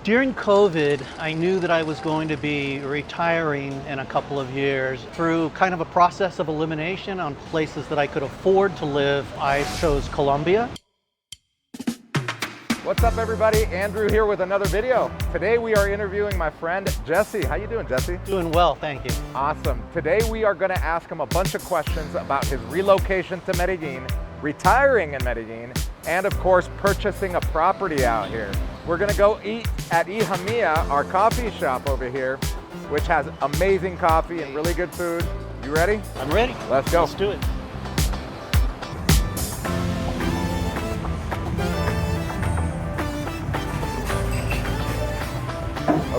During COVID, I knew that I was going to be retiring in a couple of years. Through kind of a process of elimination on places that I could afford to live, I chose Colombia. What's up everybody? Andrew here with another video. Today we are interviewing my friend Jesse. How you doing, Jesse? Doing well, thank you. Awesome. Today we are going to ask him a bunch of questions about his relocation to Medellin, retiring in Medellin, and of course purchasing a property out here. We're going to go eat at Mia, our coffee shop over here, which has amazing coffee and really good food. You ready? I'm ready. Let's go. Let's do it.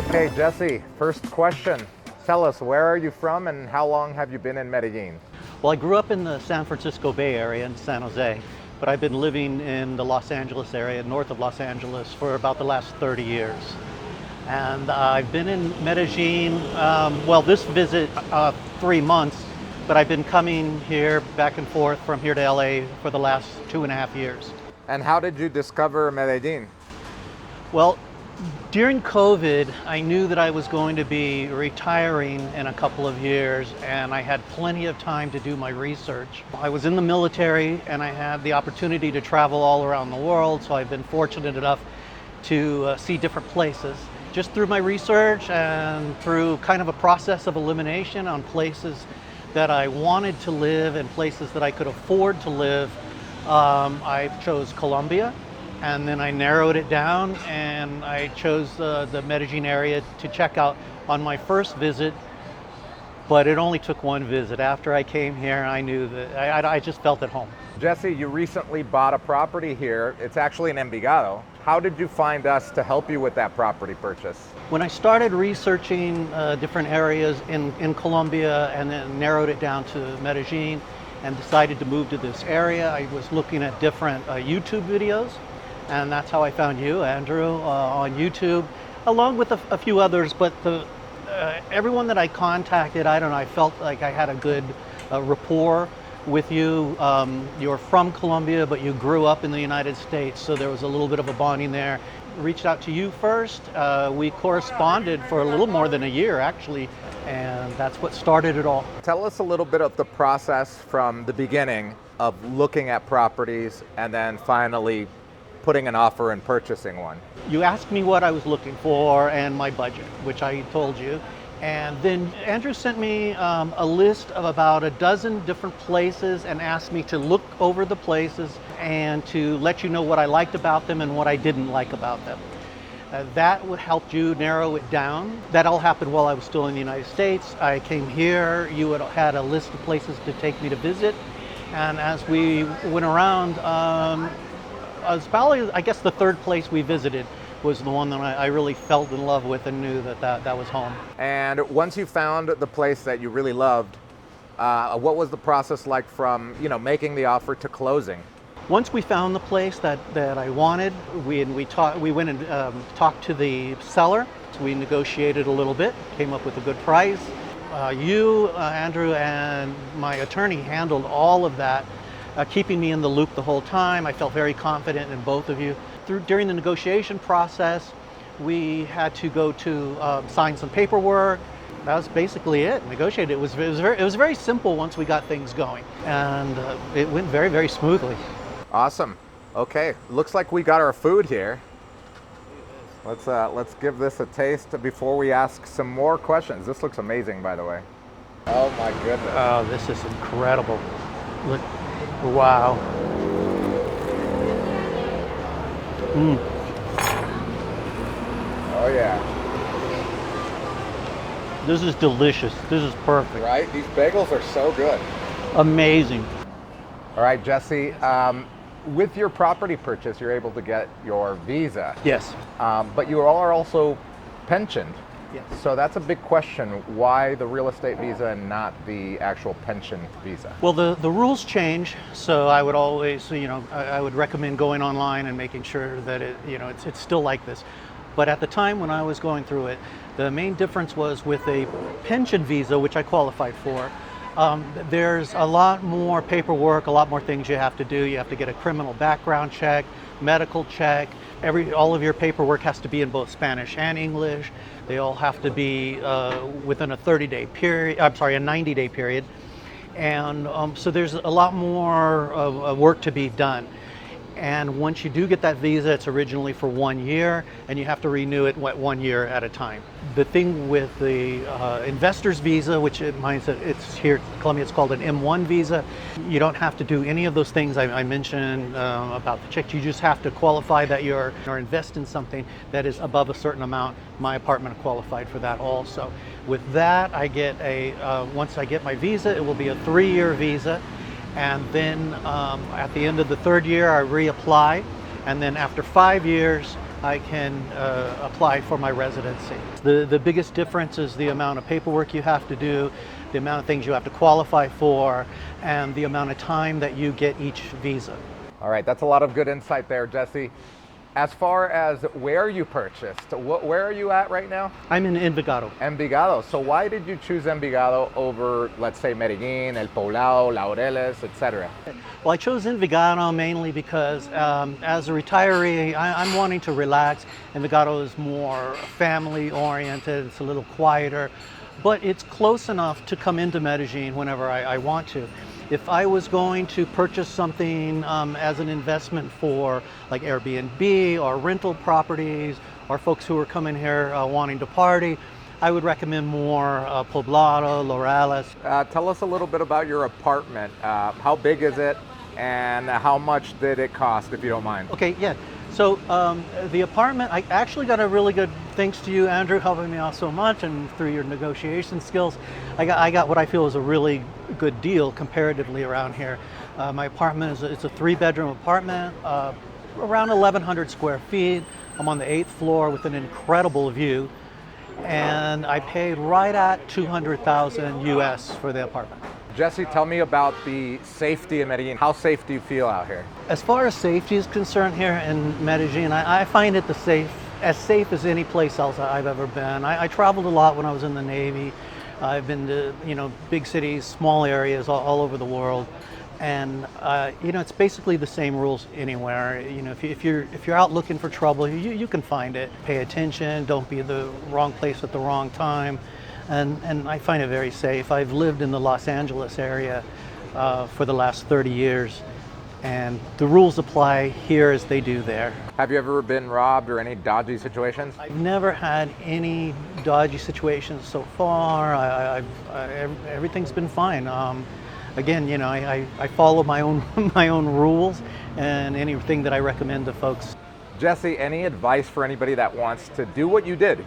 Okay, Jesse, first question. Tell us, where are you from and how long have you been in Medellin? Well, I grew up in the San Francisco Bay Area in San Jose, but I've been living in the Los Angeles area, north of Los Angeles, for about the last 30 years. And I've been in Medellin, well, this visit 3 months, but I've been coming here back and forth from here to LA for the last 2.5 years. And how did you discover Medellin? Well, during COVID, I knew that I was going to be retiring in a couple of years, and I had plenty of time to do my research. I was in the military and I had the opportunity to travel all around the world, so I've been fortunate enough to see different places. Just through my research and through kind of a process of elimination on places that I wanted to live and places that I could afford to live, I chose Colombia. And then I narrowed it down and I chose the Medellin area to check out on my first visit, but it only took one visit. After I came here, I knew that I just felt at home. Jesse, you recently bought a property here. It's actually in Envigado. How did you find us to help you with that property purchase? When I started researching different areas in Colombia and then narrowed it down to Medellin and decided to move to this area, I was looking at different YouTube videos. And that's how I found you, Andrew, on YouTube, along with a few others. But everyone that I contacted, I don't know, I felt like I had a good rapport with you. You're from Colombia, but you grew up in the United States, so there was a little bit of a bonding there. Reached out to you first. We corresponded for a little more than a year, actually, and that's what started it all. Tell us a little bit of the process from the beginning of looking at properties and then finally putting an offer and purchasing one. You asked me what I was looking for and my budget, which I told you. And then Andrew sent me a list of about a dozen different places and asked me to look over the places and to let you know what I liked about them and what I didn't like about them. That would help you narrow it down. That all happened while I was still in the United States. I came here, you had a list of places to take me to visit. And as we went around, it's probably, I guess, the third place we visited was the one that I really fell in love with and knew that was home. And once you found the place that you really loved, what was the process like from making the offer to closing? Once we found the place that I wanted, we went and talked to the seller. So we negotiated a little bit, came up with a good price. You, Andrew, and my attorney handled all of that, keeping me in the loop the whole time. I felt very confident in both of you. During the negotiation process, we had to go to sign some paperwork. That was basically it. Negotiated. It was very simple once we got things going, and it went very, very smoothly. Awesome. Okay, looks like we got our food here. Let's give this a taste before we ask some more questions. This looks amazing, by the way. Oh my goodness. Oh, this is incredible. Look. Wow. Oh yeah. This is delicious. This is perfect. Right? These bagels are so good. Amazing. All right, Jesse, with your property purchase, you're able to get your visa. Yes. But you are also pensioned. Yes. So that's a big question. Why the real estate visa and not the actual pension visa? Well, the rules change, so I would always, I would recommend going online and making sure that it's still like this. But at the time when I was going through it, the main difference was with a pension visa, which I qualified for. There's a lot more paperwork, a lot more things you have to do. You have to get a criminal background check, medical check, all of your paperwork has to be in both Spanish and English. They all have to be within a 30-day period. I'm sorry, a 90-day period. And so there's a lot more work to be done. And once you do get that visa, it's originally for 1 year, and you have to renew it 1 year at a time. The thing with the investor's visa, which it's here in Colombia, it's called an M1 visa. You don't have to do any of those things I mentioned about the check. You just have to qualify that you're or invest in something that is above a certain amount. My apartment qualified for that also. With that, I get once I get my visa, it will be a 3-year visa. And then at the end of the 3rd year, I reapply. And then after 5 years, I can apply for my residency. The biggest difference is the amount of paperwork you have to do, the amount of things you have to qualify for, and the amount of time that you get each visa. All right, that's a lot of good insight there, Jesse. As far as where you purchased, where are you at right now? I'm in Envigado. Envigado. So why did you choose Envigado over, let's say, Medellin, El Poblado, Laureles, etc.? Well, I chose Envigado mainly because as a retiree, I'm wanting to relax. Envigado is more family-oriented, it's a little quieter, but it's close enough to come into Medellin whenever I want to. If I was going to purchase something as an investment for like Airbnb or rental properties or folks who are coming here wanting to party, I would recommend more Poblado, Laureles. Tell us a little bit about your apartment. How big is it and how much did it cost, if you don't mind? Okay, yeah. So the apartment, I actually got a really good, thanks to you, Andrew, helping me out so much, and through your negotiation skills, I got what I feel is a really good deal comparatively around here. My apartment it's a 3-bedroom apartment, around 1,100 square feet. I'm on the 8th floor with an incredible view, and I paid right at 200,000 US for the apartment. Jesse, tell me about the safety in Medellin. How safe do you feel out here? As far as safety is concerned here in Medellin, I find it as safe as any place else I've ever been. I traveled a lot when I was in the Navy. I've been to big cities, small areas all over the world, and it's basically the same rules anywhere. If you're out looking for trouble, you can find it. Pay attention. Don't be in the wrong place at the wrong time. And I find it very safe. I've lived in the Los Angeles area for the last 30 years, and the rules apply here as they do there. Have you ever been robbed or any dodgy situations? I've never had any dodgy situations so far. Everything's been fine. Again, I follow my own my own rules and anything that I recommend to folks. Jesse, any advice for anybody that wants to do what you did?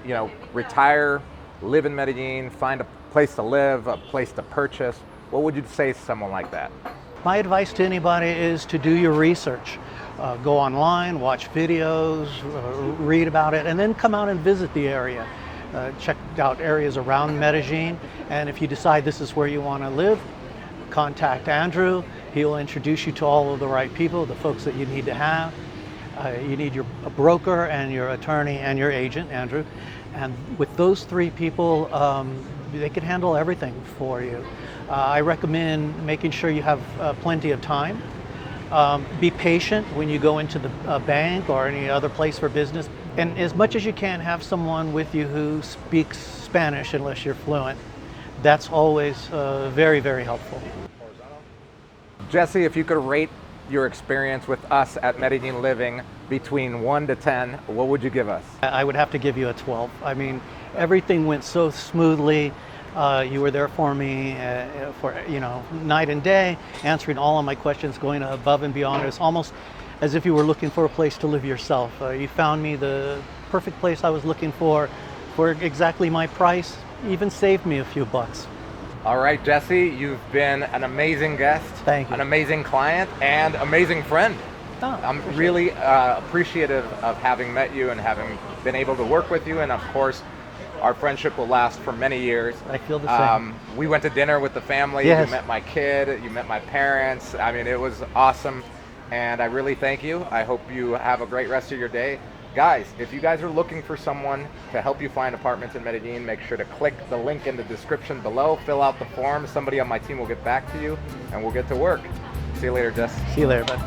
Retire, live in Medellin, find a place to live, a place to purchase. What would you say to someone like that? My advice to anybody is to do your research. Go online, watch videos, read about it, and then come out and visit the area. Check out areas around Medellin, and if you decide this is where you want to live, contact Andrew. He'll introduce you to all of the right people, the folks that you need to have. You need a broker and your attorney and your agent, Andrew. And with those 3 people, they can handle everything for you. I recommend making sure you have plenty of time. Be patient when you go into the bank or any other place for business. And as much as you can, have someone with you who speaks Spanish unless you're fluent. That's always very, very helpful. Jesse, if you could rate your experience with us at Medellin Living between 1 to 10, what would you give us? I would have to give you a 12. I mean, everything went so smoothly. You were there for me for night and day, answering all of my questions, going above and beyond. It was almost as if you were looking for a place to live yourself. You found me the perfect place I was looking for exactly my price, even saved me a few bucks. All right, Jesse, you've been an amazing guest, Thank you. An amazing client, and amazing friend. Oh, I'm really appreciative of having met you and having been able to work with you, and of course, our friendship will last for many years. I feel the same. We went to dinner with the family. Yes. You met my kid. You met my parents. I mean, it was awesome, and I really thank you. I hope you have a great rest of your day. Guys, if you guys are looking for someone to help you find apartments in Medellin, make sure to click the link in the description below, fill out the form. Somebody on my team will get back to you, and we'll get to work. See you later, Jess. See you later, bud.